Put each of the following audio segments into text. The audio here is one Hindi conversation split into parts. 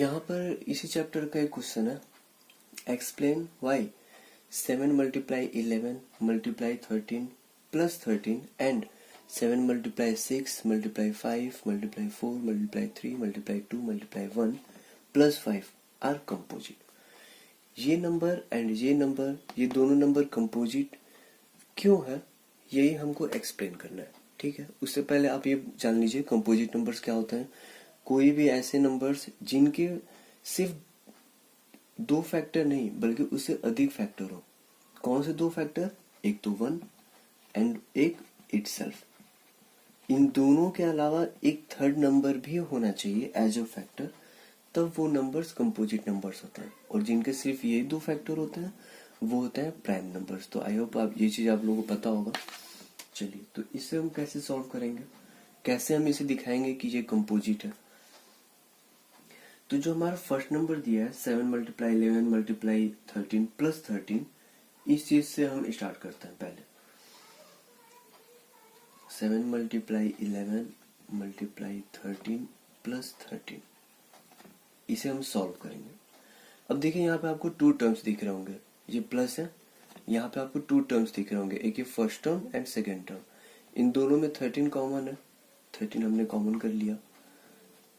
यहाँ पर इसी चैप्टर का एक क्वेश्चन है, explain why 7 multiply 11 multiply 13 plus 13 and 7 multiply 6 multiply 5 multiply 4 multiply 3 multiply 2 multiply 1 plus 5 are composite. ये नंबर एंड ये नंबर, ये दोनों नंबर कंपोजिट क्यों है, यही हमको एक्सप्लेन करना है। ठीक है, उससे पहले आप ये जान लीजिए कंपोजिट नंबर्स क्या होते हैं। कोई भी ऐसे नंबर्स जिनके सिर्फ दो फैक्टर नहीं बल्कि उससे अधिक फैक्टर हो। कौन से दो फैक्टर? एक तो 1 एंड एक इटसेल्फ। इन दोनों के अलावा एक थर्ड नंबर भी होना चाहिए एज अ फैक्टर, तब वो नंबर्स कंपोजिट नंबर्स होते हैं। और जिनके सिर्फ ये दो फैक्टर होते हैं वो होते हैं प्राइम नंबर्स। तो आई होप आप ये चीज आप लोगों को पता होगा। चलिए, तो इसे हम कैसे सॉल्व करेंगे, कैसे हम इसे दिखाएंगे कि ये कंपोजिट है। तो जो हमारा फर्स्ट नंबर दिया है 7 मल्टीप्लाई 11 मल्टीप्लाई 13 प्लस 13, इस चीज से हम स्टार्ट करते हैं। पहले 7 मल्टीप्लाई 11 मल्टीप्लाई 13 प्लस 13, इसे हम सॉल्व करेंगे। अब देखिए यहाँ पे आपको टू टर्म्स दिख रहे होंगे, ये प्लस है, यहाँ पे आपको टू टर्म्स दिख रहे होंगे, एक ये first term and second term. इन दोनों में 13 कॉमन है, 13 हमने कॉमन कर लिया।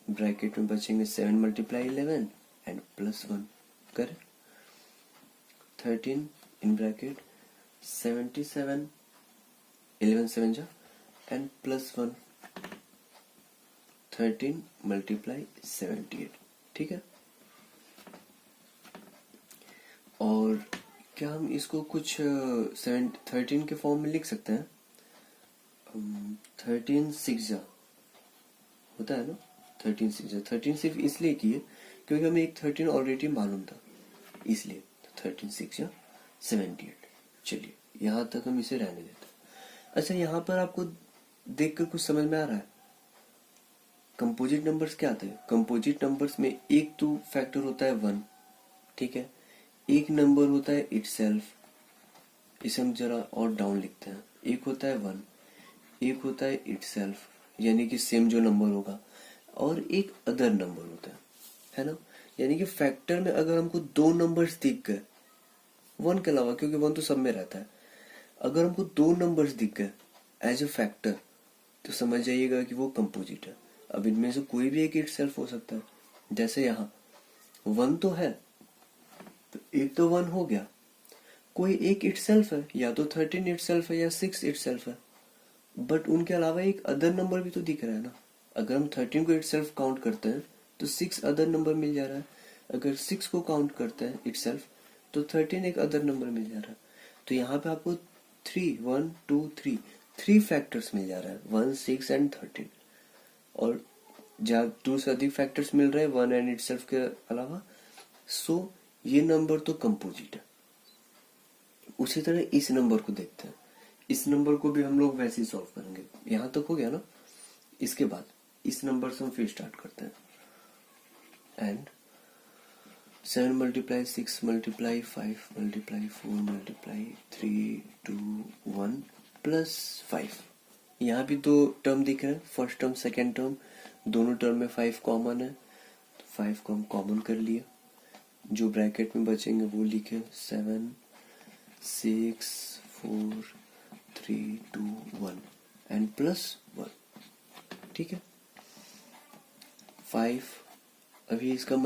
ब्रैकेट में बचेंगे 7 मल्टीप्लाई 11 एंड प्लस 1 कर 13 इन ब्रैकेट 77 11 7 जा एंड प्लस 1 13 मल्टीप्लाई 78। ठीक है, और क्या हम इसको कुछ 13 के फॉर्म में लिख सकते हैं? 13 6 जा होता है ना, 13 6 जा। 13 सिर्फ इसलिए किए क्योंकि हमें एक 13 ऑलरेडी मालूम था, इसलिए 13 6 जा 78। चलिए, यहाँ तक हम इसे रहने देते हैं। अच्छा, यहाँ पर आपको देखकर कुछ समझ में आ रहा है? कंपोजिट नंबर्स क्या आते हैं? कंपोजिट नंबर्स में एक तो फैक्टर होता है 1, ठीक है, एक नंबर होता है इटसेल्फ। इसे हम जरा और डाउन लिखते हैं। एक होता है 1, एक होता है इटसेल्फ यानी कि सेम जो नंबर होगा, और एक अदर नंबर होता है ना। यानी कि फैक्टर में अगर हमको दो नंबर्स दिख गए 1 के अलावा, क्योंकि 1 तो सब में रहता है, अगर हमको दो नंबर्स दिख गए एज अ फैक्टर तो समझ जाइएगा कि वो कंपोजिट है। अब इनमें से कोई भी एक इटसेल्फ हो सकता है। जैसे यहाँ 1 तो है, तो एक तो 1 हो गया, कोई एक इटसेल्फ है, या तो 13 इटसेल्फ है या 6 इटसेल्फ है, बट उनके अलावा एक अदर नंबर भी तो दिख रहा है ना। अगर हम 13 को इटसेल्फ काउंट करते हैं तो 6 अदर नंबर मिल जा रहा है। अगर 6 को काउंट करते हैं इटसेल्फ तो 13 एक अदर नंबर मिल जा रहा है। तो यहाँ पे आपको 1 2 3 फैक्टर्स मिल जा रहा है, 1 6 एंड 13। और जब 2 से अधिक फैक्टर्स मिल रहे हैं 1 एंड इटसेल्फ के अलावा, सो ये नंबर तो कंपोजिट है। उसी तरह इस नंबर को देखते हैं, इस नंबर को भी हम लोग वैसे ही सॉल्व करेंगे। यहां तक हो गया ना। इसके बाद इस नंबर से हम फिर स्टार्ट करते हैं। And 7 multiply 6 multiply 5 multiply 4 multiply 3 2 1 plus 5। यहाँ भी दो टर्म दिख रहे हैं, फर्स्ट टर्म सेकेंड टर्म, दोनों टर्म में 5 कॉमन है, तो 5 को हम कॉमन कर लिया। जो ब्रैकेट में बचेंगे वो लिखे 7 6 4 3 2 1 एंड प्लस 1। ठीक है, 5 अभी इसका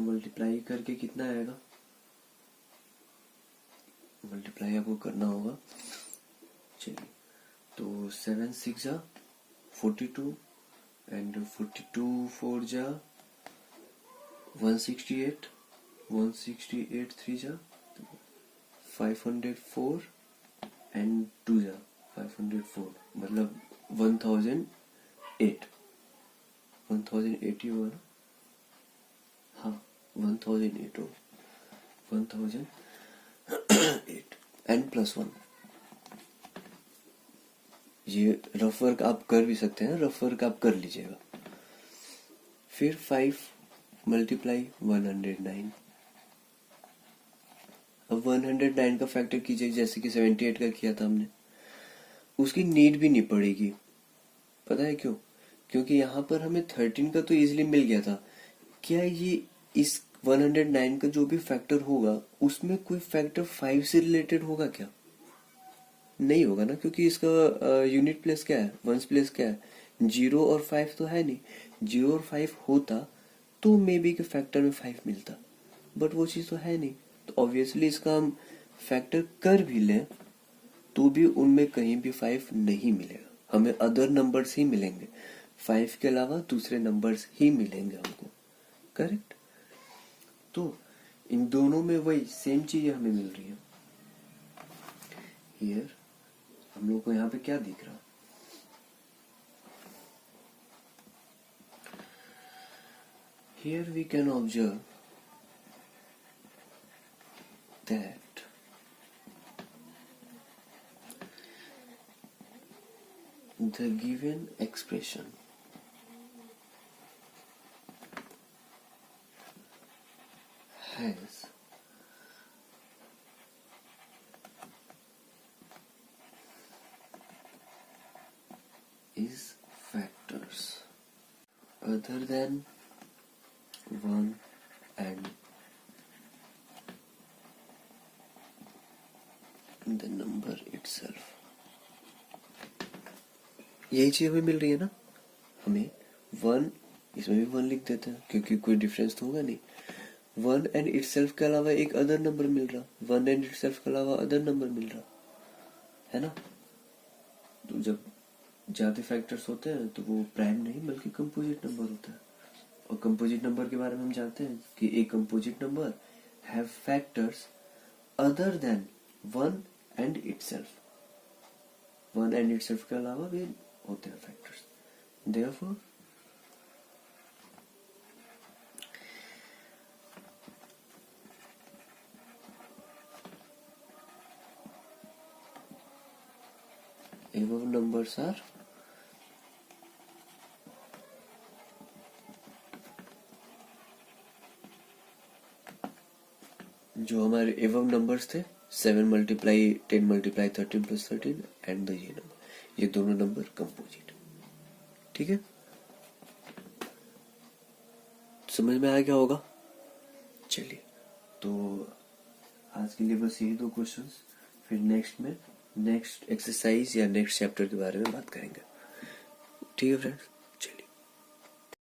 मल्टीप्लाई करके कितना आएगा? मल्टीप्लाई आपको करना होगा। चलिए, तो 7 6 जा 42 एंड 42 4 जा 168 168 3 जा 504 एंड 2 जा 504, मतलब 1008 1080 होगा ना। हाँ, 1008 हो 1008 एंड प्लस 1। ये रफ वर्क आप कर भी सकते हैं, रफ वर्क आप कर लीजिएगा। फिर 5 मल्टीप्लाई 109। अब 109 का फैक्टर कीजिए जैसे कि 78 का किया था हमने। उसकी नीड भी नहीं पड़ेगी, पता है क्यों? क्योंकि यहाँ पर हमें 13 का तो इजीली मिल गया था। क्या ये इस 109 का जो भी फैक्टर होगा उसमें कोई फैक्टर 5 से रिलेटेड होगा क्या? नहीं होगा ना, क्योंकि इसका यूनिट प्लेस क्या है, वंस प्लेस क्या है, 0 और 5 तो है नहीं। 0 और 5 होता तो मे बी के फैक्टर में 5 मिलता, बट वो चीज़ तो है नहीं। तो ऑब्वियसली इसका हम फैक्टर कर भी लें तो भी उनमें कहीं भी 5 नहीं मिलेगा, हमें अदर नंबर्स ही मिलेंगे, 5 के अलावा दूसरे नंबर्स ही मिलेंगे हमको। करेक्ट? तो इन दोनों में वही सेम चीजें हमें मिल रही है। हियर हम लोग को यहाँ पे क्या दिख रहा? Here we can observe that the given expression has is factors other than 1 and the number itself। यही चीज हमें मिल रही है ना। हमें 1, इसमें भी 1 लिख देते हैं क्योंकि कोई डिफरेंस तो होगा नहीं। 1 एंड इटसेल्फ के अलावा एक अदर नंबर मिल रहा, 1 एंड इटसेल्फ के अलावा अदर नंबर मिल रहा है ना। तो जब ज्यादा फैक्टर्स होते हैं तो वो प्राइम नहीं बल्कि कंपोजिट नंबर होता है। और कंपोजिट नंबर के बारे में हम जानते हैं कि एक composite number have factors other than 1 and itself. 1 and itself के अलावा भी होते हैं factors. Therefore above numbers are जो हमारे एवं नंबर्स थे 7 multiply 10 multiply 13 plus 13 and the ये नंबर, ये दोनों नंबर कंपोजिट। ठीक है, समझ में आ गया होगा। चलिए, तो आज के लिए बस यही 2 क्वेश्चंस, फिर नेक्स्ट एक्सरसाइज या नेक्स्ट चैप्टर के बारे में बात करेंगे। ठीक है फ्रेंड्स।